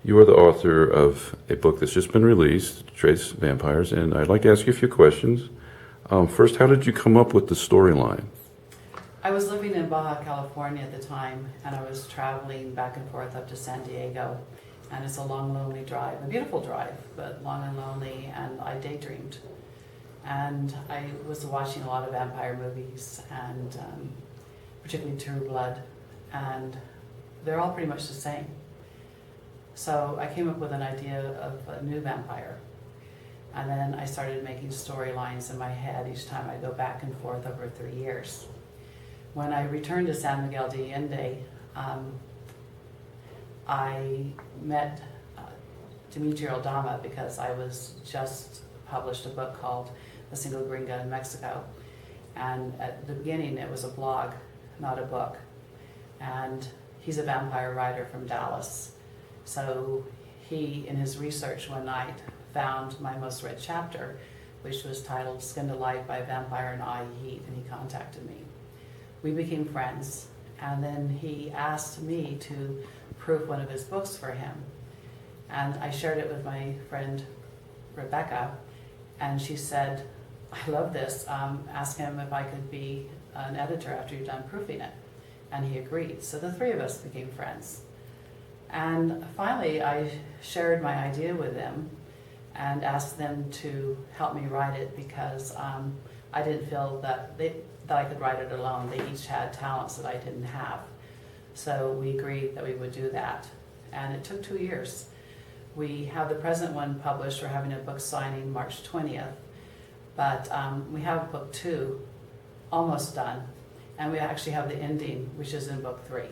You are the author of a book that's just been released, Trace Vampires, and I'd like to ask you a few questions. First, how did you come up with the storyline? I was living in Baja California at the time, and I was traveling back and forth up to San Diego. And it's a long, lonely drive, a beautiful drive, but long and lonely, and I daydreamed. And I was watching a lot of vampire movies, and particularly True Blood, and they're all pretty much the same. So I came up with an idea of a new vampire. And then I started making storylines in my head each time I go back and forth over 3 years. When I returned to San Miguel de Allende, I met Demetria Aldama because I was just published a book called A Single Gringa in Mexico. And at the beginning it was a blog, not a book. And he's a vampire writer from Dallas. So he, in his research one night, found my most read chapter, which was titled Skinned Alive by a Vampire in Eye Heat, and he contacted me. We became friends, and then he asked me to proof one of his books for him. And I shared it with my friend Rebecca, and she said, I love this, ask him if I could be an editor after you're done proofing it. And he agreed, so the three of us became friends. And finally, I shared my idea with them and asked them to help me write it because I didn't feel that I could write it alone. They each had talents that I didn't have. So we agreed that we would do that. And it took 2 years. We have the present one published. We're having a book signing March 20th. But we have book 2 almost done. And we actually have the ending, which is in book 3.